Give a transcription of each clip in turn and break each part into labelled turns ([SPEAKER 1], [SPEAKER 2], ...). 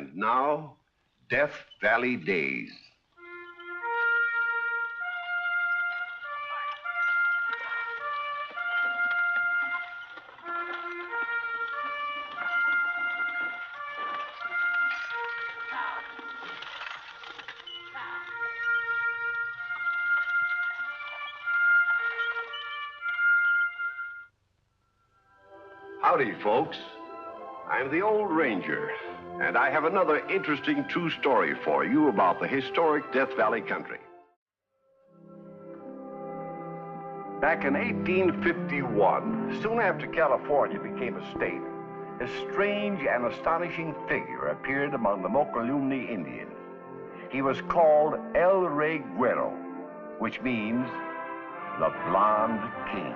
[SPEAKER 1] And now, Death Valley Days. Howdy, folks. I'm the old ranger, and I have another interesting true story for you about the historic Death Valley country. Back in 1851, soon after California became a state, a strange and astonishing figure appeared among the Mokelumne Indians. He was called El Rey Guerro, which means the Blond King.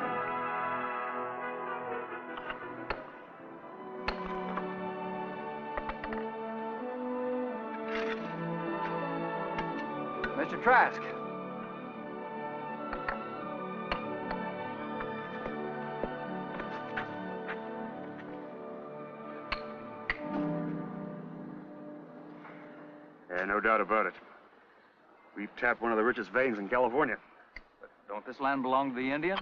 [SPEAKER 2] Mr. Trask.
[SPEAKER 3] Yeah, no doubt about it. We've tapped one of the richest veins in California.
[SPEAKER 2] But don't this land belong to the Indians?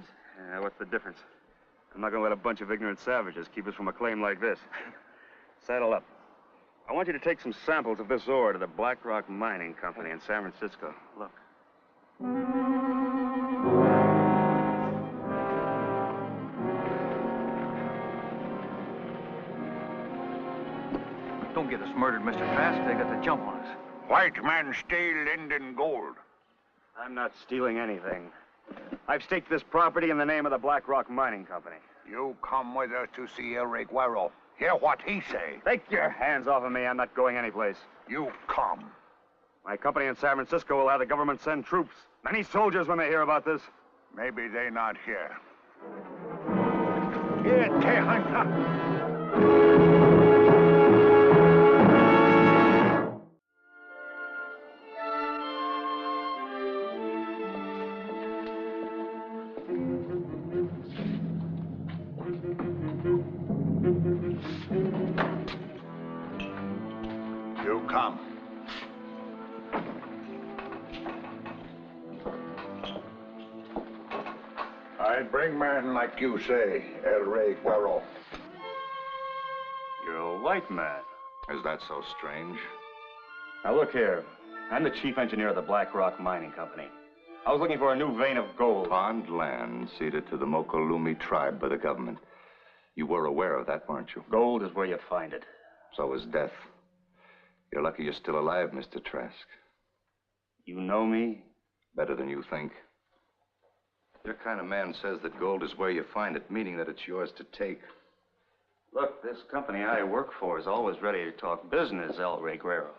[SPEAKER 3] Yeah, what's the difference? I'm not going to let a bunch of ignorant savages keep us from a claim like this. Saddle up. I want you to take some samples of this ore to the Black Rock Mining Company in San Francisco. Look.
[SPEAKER 2] Don't get us murdered, Mr. Trask. They got the jump on us.
[SPEAKER 4] White man steal Indian gold.
[SPEAKER 3] I'm not stealing anything. I've staked this property in the name of the Black Rock Mining Company.
[SPEAKER 4] You come with us to see El Rey Guerro. Hear what he say.
[SPEAKER 3] Take your hands off of me. I'm not going anyplace.
[SPEAKER 4] You come.
[SPEAKER 3] My company in San Francisco will have the government send troops. Many soldiers when they hear about this.
[SPEAKER 4] Maybe they not here. Here, Tehanta. You come. I bring man like you say, El Rey Guerro.
[SPEAKER 3] You're a white man.
[SPEAKER 5] Is that so strange?
[SPEAKER 3] Now look here. I'm the chief engineer of the Black Rock Mining Company. I was looking for a new vein of gold.
[SPEAKER 5] Pond land ceded to the Mokelumne tribe by the government. You were aware of that, weren't you?
[SPEAKER 3] Gold is where you find it.
[SPEAKER 5] So is death. You're lucky you're still alive, Mr. Trask.
[SPEAKER 3] You know me?
[SPEAKER 5] Better than you think. Your kind of man says that gold is where you find it, meaning that it's yours to take.
[SPEAKER 3] Look, this company I work for is always ready to talk business, El Rey Guerro.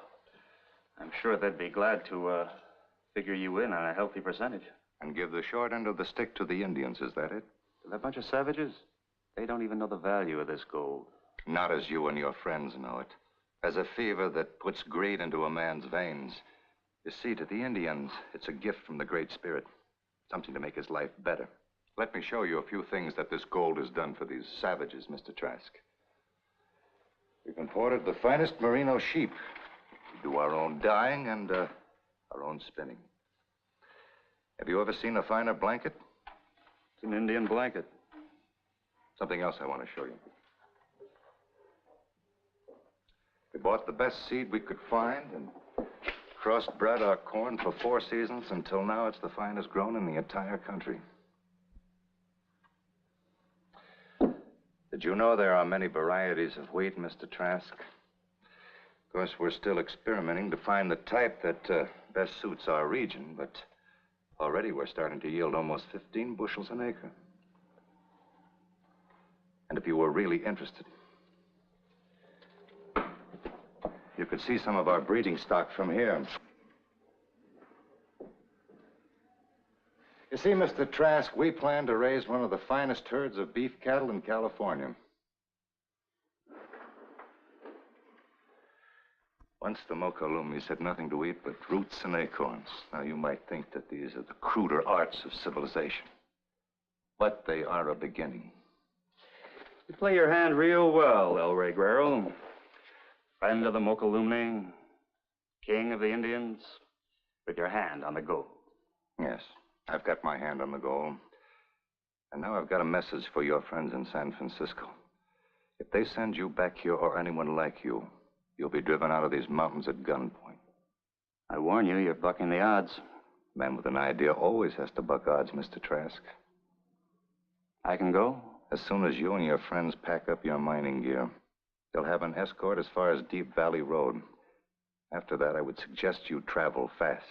[SPEAKER 3] I'm sure they'd be glad to figure you in on a healthy percentage.
[SPEAKER 5] And give the short end of the stick to the Indians, is that it?
[SPEAKER 3] To that bunch of savages? They don't even know the value of this gold.
[SPEAKER 5] Not as you and your friends know it. As a fever that puts greed into a man's veins. You see, to the Indians, it's a gift from the Great Spirit. Something to make his life better. Let me show you a few things that this gold has done for these savages, Mr. Trask. We've imported the finest merino sheep. We do our own dyeing and our own spinning. Have you ever seen a finer blanket?
[SPEAKER 3] It's an Indian blanket.
[SPEAKER 5] Something else I want to show you. We bought the best seed we could find and crossbred our corn for 4 seasons. Until now, it's the finest grown in the entire country. Did you know there are many varieties of wheat, Mr. Trask? Of course, we're still experimenting to find the type that best suits our region, but already we're starting to yield almost 15 bushels an acre. And if you were really interested, you could see some of our breeding stock from here. You see, Mr. Trask, we plan to raise one of the finest herds of beef cattle in California. Once the Mokelumnes had nothing to eat but roots and acorns. Now, you might think that these are the cruder arts of civilization. But they are a beginning.
[SPEAKER 3] You play your hand real well, El Rey Guerro. Friend of the Mokelumne, king of the Indians, with your hand on the gold.
[SPEAKER 5] Yes, I've got my hand on the goal. And now I've got a message for your friends in San Francisco. If they send you back here or anyone like you, you'll be driven out of these mountains at gunpoint.
[SPEAKER 3] I warn you, you're bucking the odds.
[SPEAKER 5] A man with an idea always has to buck odds, Mr. Trask.
[SPEAKER 3] I can go?
[SPEAKER 5] As soon as you and your friends pack up your mining gear, they'll have an escort as far as Deep Valley Road. After that, I would suggest you travel fast.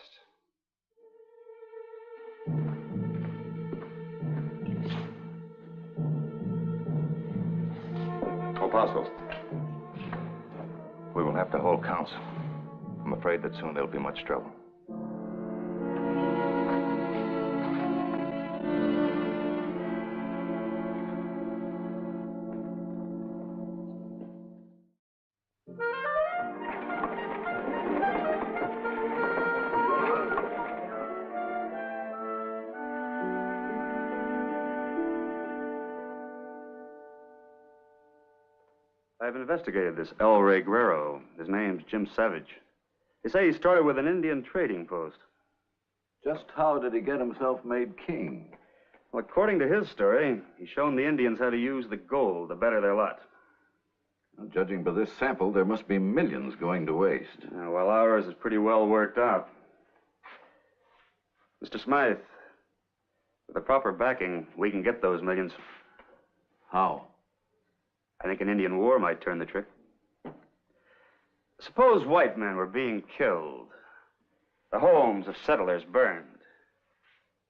[SPEAKER 5] Apostles. We will have to hold council. I'm afraid that soon there'll be much trouble.
[SPEAKER 3] I've investigated this El Rey Guerrero. His name's Jim Savage. They say he started with an Indian trading post.
[SPEAKER 1] Just how did he get himself made king?
[SPEAKER 3] Well, according to his story, he's shown the Indians how to use the gold to better their lot.
[SPEAKER 1] Well, judging by this sample, there must be millions going to waste.
[SPEAKER 3] Well, ours is pretty well worked out. Mr. Smythe, with the proper backing, we can get those millions.
[SPEAKER 1] How?
[SPEAKER 3] I think an Indian war might turn the trick. Suppose white men were being killed, the homes of settlers burned,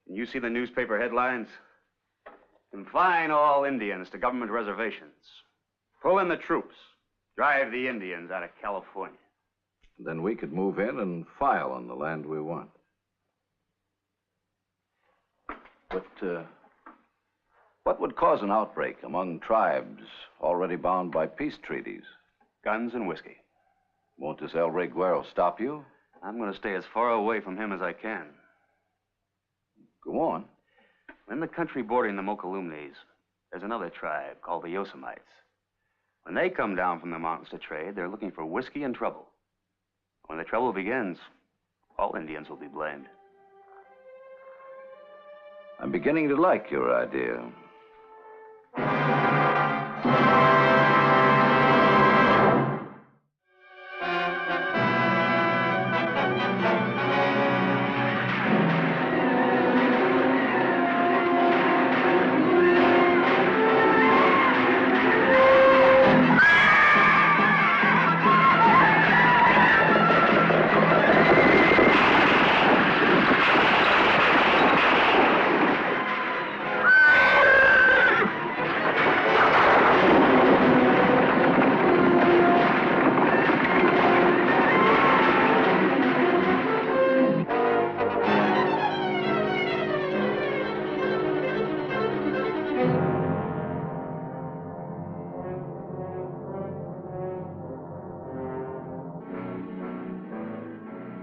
[SPEAKER 3] and you see the newspaper headlines? Confine all Indians to government reservations. Pull in the troops. Drive the Indians out of California.
[SPEAKER 1] Then we could move in and file on the land we want. But, what would cause an outbreak among tribes already bound by peace treaties?
[SPEAKER 3] Guns and whiskey.
[SPEAKER 1] Won't this El Rey Guerrero stop you?
[SPEAKER 3] I'm going to stay as far away from him as I can.
[SPEAKER 1] Go on.
[SPEAKER 3] In the country bordering the Mokelumnes, there's another tribe called the Yosemites. When they come down from the mountains to trade, they're looking for whiskey and trouble. When the trouble begins, all Indians will be blamed.
[SPEAKER 1] I'm beginning to like your idea.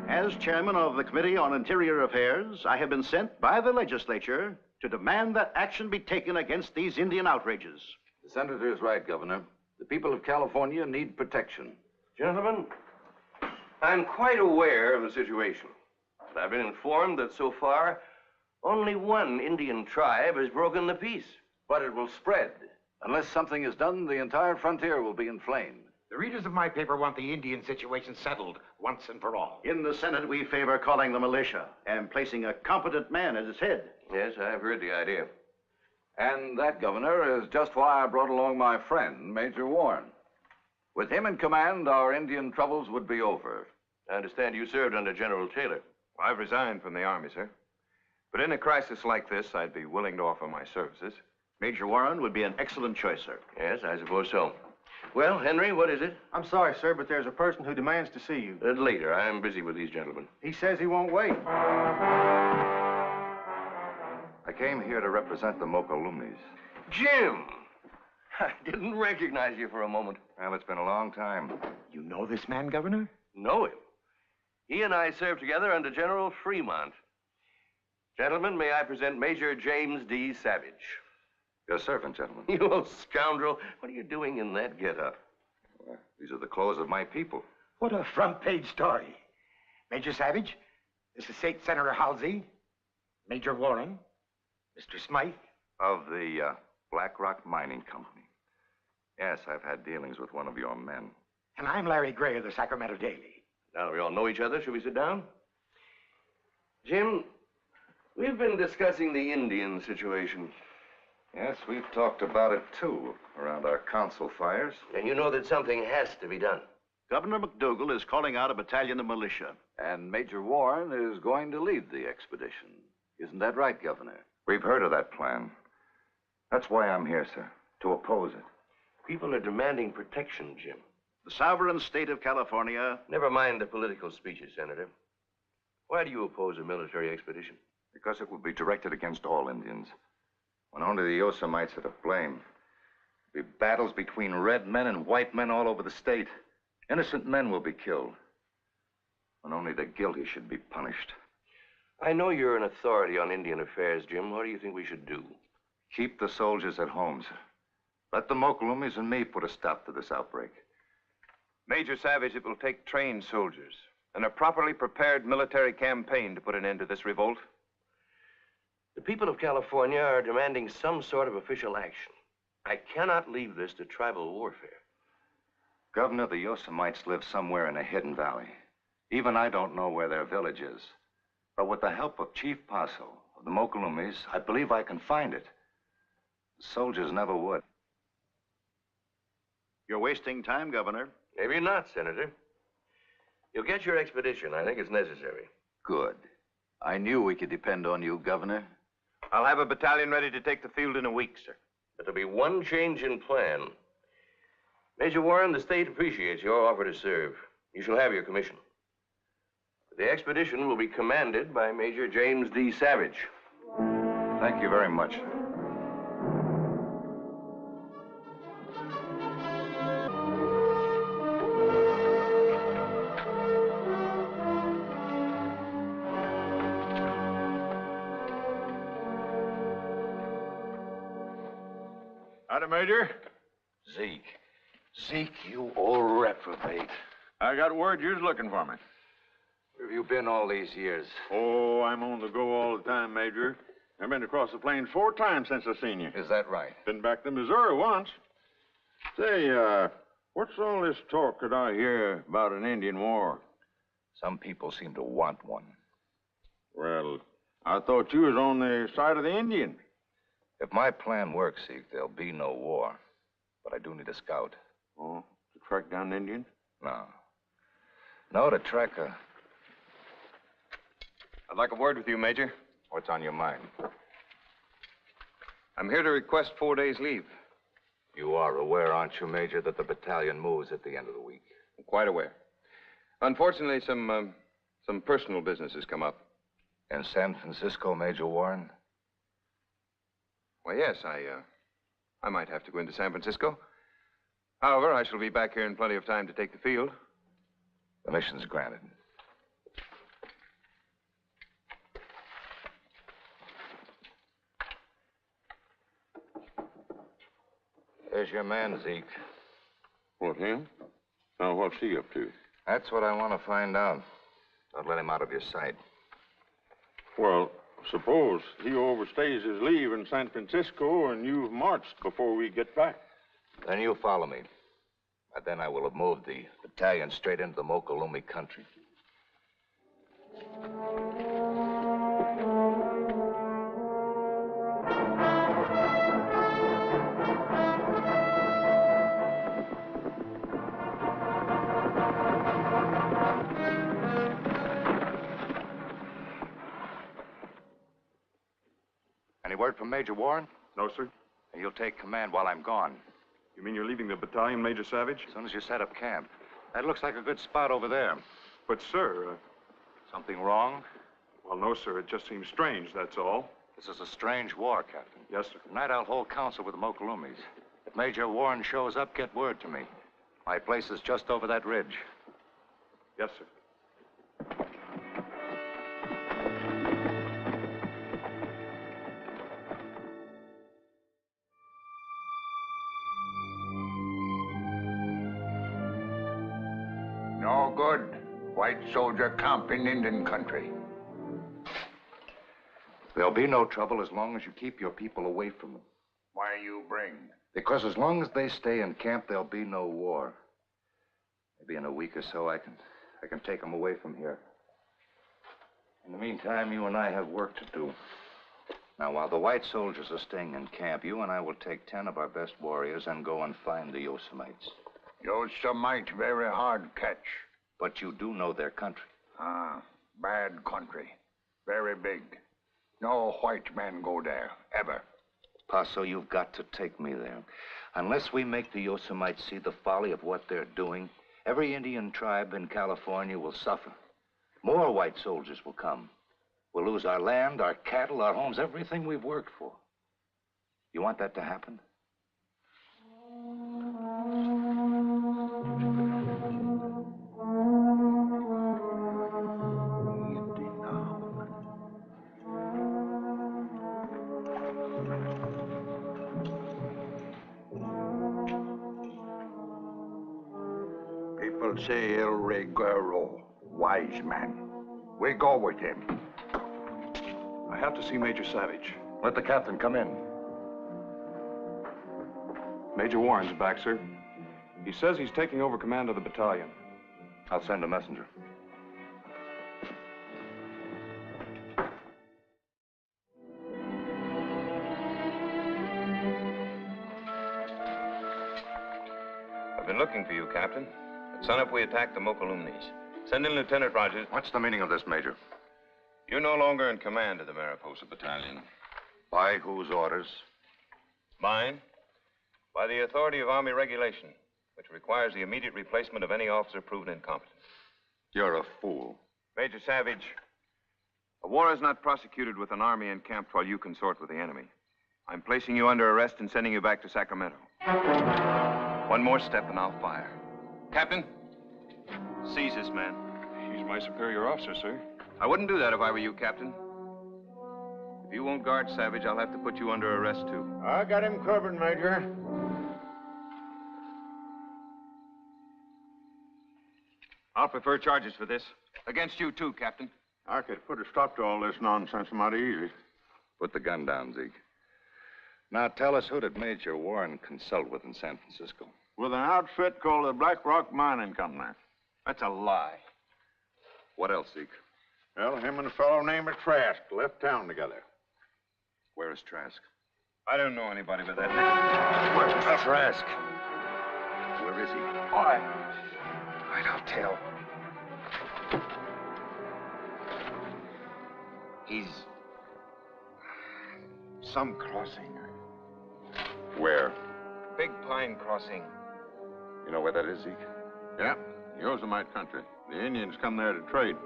[SPEAKER 6] As chairman of the Committee on Interior Affairs, I have been sent by the legislature to demand that action be taken against these Indian outrages.
[SPEAKER 1] The senator is right, Governor. The people of California need protection.
[SPEAKER 7] Gentlemen, I'm quite aware of the situation. But I've been informed that so far, only one Indian tribe has broken the peace.
[SPEAKER 1] But it will spread. Unless something is done, the entire frontier will be inflamed.
[SPEAKER 4] The readers of my paper want the Indian situation settled once and for all.
[SPEAKER 6] In the Senate, we favor calling the militia and placing a competent man at its head.
[SPEAKER 7] Yes, I've heard the idea.
[SPEAKER 1] And that, Governor, is just why I brought along my friend, Major Warren. With him in command, our Indian troubles would be over.
[SPEAKER 7] I understand you served under General Taylor.
[SPEAKER 8] I've resigned from the Army, sir. But in a crisis like this, I'd be willing to offer my services.
[SPEAKER 6] Major Warren would be an excellent choice, sir.
[SPEAKER 7] Yes, I suppose so. Well, Henry, what is it?
[SPEAKER 9] I'm sorry, sir, but there's a person who demands to see you.
[SPEAKER 7] Later. I'm busy with these gentlemen.
[SPEAKER 9] He says he won't wait.
[SPEAKER 5] I came here to represent the Mokelumnes.
[SPEAKER 7] Jim! I didn't recognize you for a moment.
[SPEAKER 5] Well, it's been a long time.
[SPEAKER 4] You know this man, Governor?
[SPEAKER 7] Know him. He and I served together under General Fremont. Gentlemen, may I present Major James D. Savage.
[SPEAKER 5] Your servant, gentlemen.
[SPEAKER 7] You old scoundrel. What are you doing in that get-up?
[SPEAKER 5] These are the clothes of my people.
[SPEAKER 4] What a front-page story. Major Savage, this is State Senator Halsey, Major Warren, Mr. Smythe.
[SPEAKER 5] Of the Black Rock Mining Company. Yes, I've had dealings with one of your men.
[SPEAKER 4] And I'm Larry Gray of the Sacramento Daily.
[SPEAKER 7] Now that we all know each other, should we sit down? Jim, we've been discussing the Indian situation.
[SPEAKER 5] Yes, we've talked about it, too, around our council fires.
[SPEAKER 7] And you know that something has to be done.
[SPEAKER 6] Governor McDougal is calling out a battalion of militia.
[SPEAKER 10] And Major Warren is going to lead the expedition. Isn't that right, Governor?
[SPEAKER 5] We've heard of that plan. That's why I'm here, sir, to oppose it.
[SPEAKER 7] People are demanding protection, Jim.
[SPEAKER 6] The sovereign state of California.
[SPEAKER 7] Never mind the political speeches, Senator. Why do you oppose a military expedition?
[SPEAKER 5] Because it would be directed against all Indians. When only the Yosemites are to blame. There'll be battles between red men and white men all over the state. Innocent men will be killed. When only the guilty should be punished.
[SPEAKER 7] I know you're an authority on Indian affairs, Jim. What do you think we should do?
[SPEAKER 5] Keep the soldiers at home, sir. Let the Mokelumnes and me put a stop to this outbreak.
[SPEAKER 8] Major Savage, it will take trained soldiers and a properly prepared military campaign to put an end to this revolt.
[SPEAKER 7] The people of California are demanding some sort of official action. I cannot leave this to tribal warfare.
[SPEAKER 5] Governor, the Yosemites live somewhere in a hidden valley. Even I don't know where their village is. But with the help of Chief Paso of the Mokelumnes, I believe I can find it. The soldiers never would.
[SPEAKER 6] You're wasting time, Governor.
[SPEAKER 7] Maybe not, Senator. You'll get your expedition. I think it's necessary.
[SPEAKER 10] Good. I knew we could depend on you, Governor.
[SPEAKER 8] I'll have a battalion ready to take the field in a week, sir.
[SPEAKER 7] But there'll be one change in plan. Major Warren, the state appreciates your offer to serve. You shall have your commission. The expedition will be commanded by Major James D. Savage.
[SPEAKER 5] Thank you very much.
[SPEAKER 9] Howdy, Major.
[SPEAKER 10] Zeke. Zeke, you old reprobate.
[SPEAKER 9] I got word you was looking for me.
[SPEAKER 5] Where have you been all these years?
[SPEAKER 9] Oh, I'm on the go all the time, Major. I've been across the plains 4 times since I seen you.
[SPEAKER 5] Is that right?
[SPEAKER 9] Been back to Missouri once. Say, what's all this talk that I hear about an Indian war?
[SPEAKER 5] Some people seem to want one.
[SPEAKER 9] Well, I thought you was on the side of the Indian.
[SPEAKER 5] If my plan works, Zeke, there'll be no war. But I do need a scout.
[SPEAKER 9] Oh, to track down an Indian?
[SPEAKER 5] No. No, to track a...
[SPEAKER 8] I'd like a word with you, Major.
[SPEAKER 5] What's on your mind?
[SPEAKER 8] I'm here to request 4 days' leave.
[SPEAKER 5] You are aware, aren't you, Major, that the battalion moves at the end of the week?
[SPEAKER 8] I'm quite aware. Unfortunately, some personal business has come up.
[SPEAKER 5] In San Francisco, Major Warren?
[SPEAKER 8] Well, yes, I might have to go into San Francisco. However, I shall be back here in plenty of time to take the field.
[SPEAKER 5] The mission's granted. There's your man, Zeke.
[SPEAKER 9] What, him? Now, what's he up to?
[SPEAKER 5] That's what I want to find out. Don't let him out of your sight.
[SPEAKER 9] Well, suppose he overstays his leave in San Francisco and you've marched before we get back.
[SPEAKER 5] Then you follow me. And then I will have moved the battalion straight into the Mokelumne country. Any word from Major Warren?
[SPEAKER 8] No, sir.
[SPEAKER 5] You'll take command while I'm gone.
[SPEAKER 8] You mean you're leaving the battalion, Major Savage?
[SPEAKER 5] As soon as you set up camp. That looks like a good spot over there.
[SPEAKER 8] But, sir,
[SPEAKER 5] Something wrong?
[SPEAKER 8] well, no, sir. It just seems strange, that's all.
[SPEAKER 5] This is a strange war, Captain.
[SPEAKER 8] Yes, sir.
[SPEAKER 5] Tonight I'll hold council with the Mokelumnes. If Major Warren shows up, get word to me. My place is just over that ridge.
[SPEAKER 8] Yes, sir.
[SPEAKER 11] No good. White soldier camp in Indian country.
[SPEAKER 5] There'll be no trouble as long as you keep your people away from them.
[SPEAKER 11] Why you bring?
[SPEAKER 5] Because as long as they stay in camp, there'll be no war. Maybe in a week or so, I can take them away from here. In the meantime, you and I have work to do. Now, while the white soldiers are staying in camp, you and I will take 10 of our best warriors and go and find the Yosemites.
[SPEAKER 11] Yosemite very hard catch.
[SPEAKER 5] But you do know their country.
[SPEAKER 11] Ah, bad country. Very big. No white man go there, ever.
[SPEAKER 5] Paso, you've got to take me there. Unless we make the Yosemites see the folly of what they're doing, every Indian tribe in California will suffer. More white soldiers will come. We'll lose our land, our cattle, our homes, everything we've worked for. You want that to happen?
[SPEAKER 11] People say El Reguero, wise man. We go with him.
[SPEAKER 8] I have to see Major Savage.
[SPEAKER 5] Let the captain come in.
[SPEAKER 8] Major Warren's back, sir. He says he's taking over command of the battalion.
[SPEAKER 5] I'll send a messenger.
[SPEAKER 8] I've been looking for you, Captain. At sunup, we attacked the Mokolumnes. Send in Lieutenant Rogers.
[SPEAKER 5] What's the meaning of this, Major?
[SPEAKER 8] You're no longer in command of the Mariposa Battalion.
[SPEAKER 5] By whose orders?
[SPEAKER 8] Mine, by the authority of Army regulation, which requires the immediate replacement of any officer proven incompetent.
[SPEAKER 5] You're a fool.
[SPEAKER 8] Major Savage, a war is not prosecuted with an army encamped while you consort with the enemy. I'm placing you under arrest and sending you back to Sacramento. One more step and I'll fire. Captain, seize this man. He's my superior officer, sir. I wouldn't do that if I were you, Captain. If you won't guard Savage, I'll have to put you under arrest, too.
[SPEAKER 9] I got him covered, Major.
[SPEAKER 8] I'll prefer charges for this. Against you, too, Captain.
[SPEAKER 9] I could put a stop to all this nonsense mighty easy.
[SPEAKER 5] Put the gun down, Zeke. Now tell us, who did Major Warren consult with in San Francisco?
[SPEAKER 9] With an outfit called the Black Rock Mining Company.
[SPEAKER 8] That's a lie.
[SPEAKER 5] What else, Zeke?
[SPEAKER 9] Well, him and a fellow named Trask left town together.
[SPEAKER 5] Where is Trask?
[SPEAKER 8] I don't know anybody with that name.
[SPEAKER 5] Where's Trask? Where is he?
[SPEAKER 11] I don't tell. He's some crossing.
[SPEAKER 5] Where?
[SPEAKER 8] Big Pine Crossing.
[SPEAKER 5] You know where that is, Zeke?
[SPEAKER 9] Yeah, Yosemite country. The Indians come there to trade.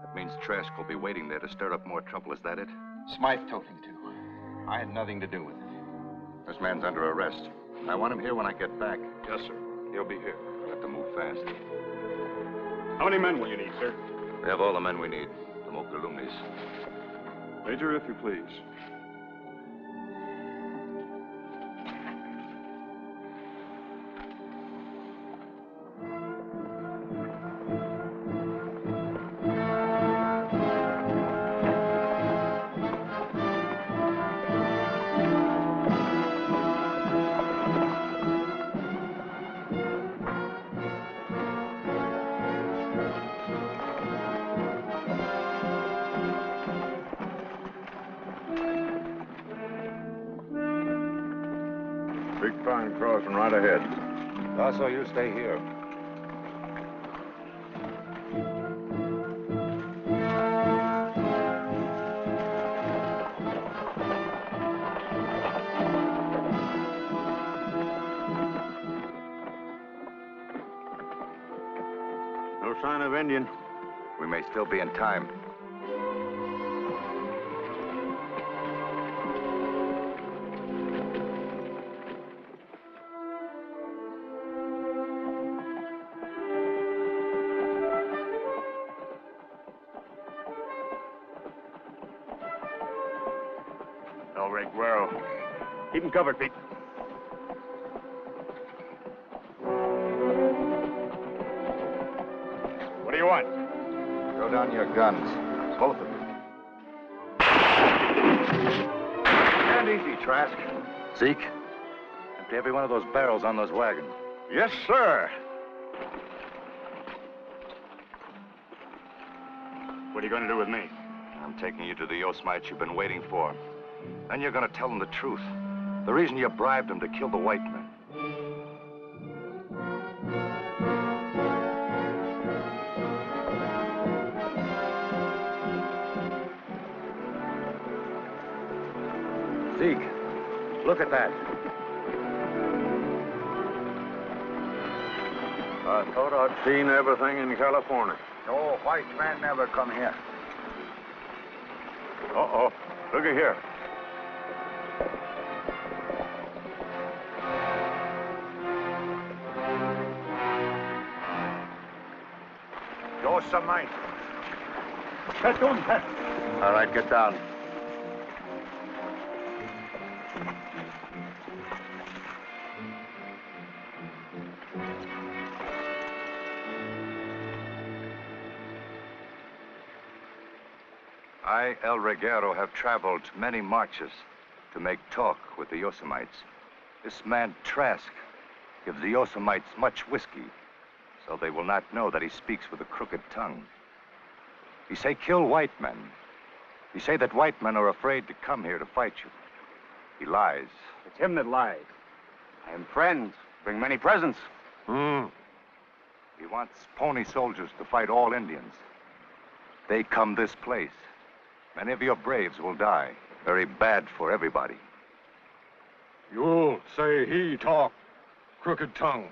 [SPEAKER 5] That means Trask will be waiting there to stir up more trouble. Is that it?
[SPEAKER 8] Smythe told him to. I had nothing to do with it.
[SPEAKER 5] This man's under arrest. I want him here when I get back.
[SPEAKER 8] Yes, sir. He'll be here.
[SPEAKER 5] We'll have to move fast.
[SPEAKER 8] How many men will you need, sir?
[SPEAKER 5] We have all the men we need. The Mokolumnes.
[SPEAKER 8] Major, if you please.
[SPEAKER 9] Big Pine Crossing right ahead.
[SPEAKER 5] Also, you stay here.
[SPEAKER 9] No sign of Indian.
[SPEAKER 5] We may still be in time.
[SPEAKER 9] El Reguero. Keep him covered, Pete.
[SPEAKER 3] you want?
[SPEAKER 5] Throw down your guns. Both of you.
[SPEAKER 3] Stand easy, Trask.
[SPEAKER 5] Zeke, empty every one of those barrels on those wagons.
[SPEAKER 3] Yes, sir. What are you going to do with me?
[SPEAKER 5] I'm taking you to the Yosemites you've been waiting for. Then you're going to tell them the truth. The reason you bribed them to kill the white men. Zeke, look at that.
[SPEAKER 9] I thought I'd seen everything in California.
[SPEAKER 11] No white man never come here.
[SPEAKER 3] Uh-oh. Look at here.
[SPEAKER 11] Yosemite. Get down, Pat.
[SPEAKER 5] All right, get down. I, El Reguero, have traveled many marches to make talk with the Yosemites. This man, Trask, gives the Yosemites much whiskey, so they will not know that he speaks with a crooked tongue. He say kill white men. He say that white men are afraid to come here to fight you. He lies.
[SPEAKER 3] It's him that lies. I am friends. Bring many presents.
[SPEAKER 5] He wants pony soldiers to fight all Indians. They come this place. Many of your braves will die. Very bad for everybody.
[SPEAKER 9] You'll say he talk crooked tongue.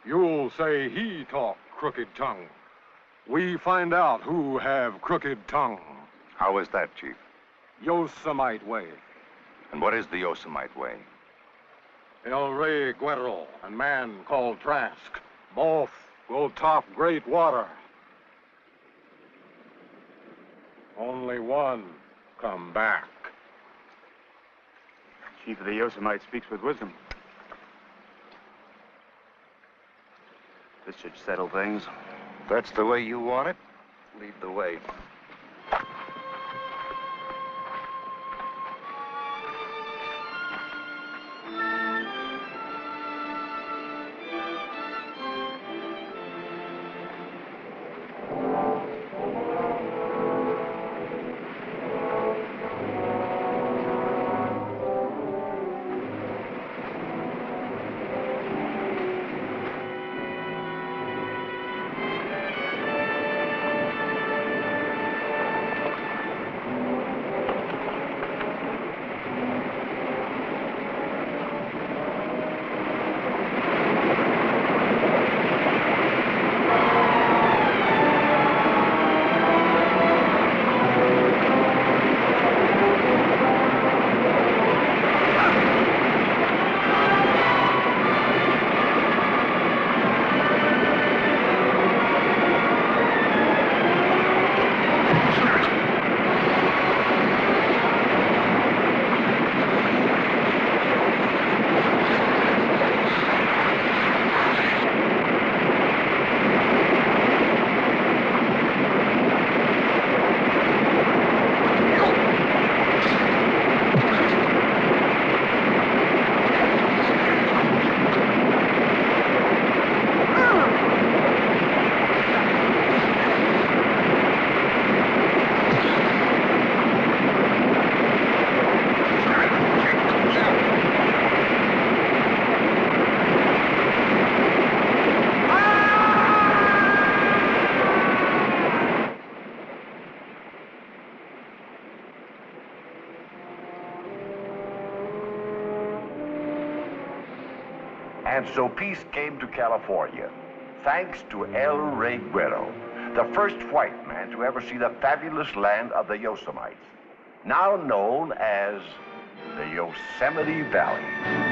[SPEAKER 9] You'll say he talk crooked tongue. We find out who have crooked tongue.
[SPEAKER 5] How is that, Chief?
[SPEAKER 9] Yosemite way.
[SPEAKER 5] And what is the Yosemite way?
[SPEAKER 9] El Rey Guerrero and man called Trask. Both go top great water. Only one come back.
[SPEAKER 3] Chief of the Yosemite speaks with wisdom. This should settle things.
[SPEAKER 5] If that's the way you want it, lead the way.
[SPEAKER 1] And so peace came to California, thanks to El Rey Guerrero, the first white man to ever see the fabulous land of the Yosemites, now known as the Yosemite Valley.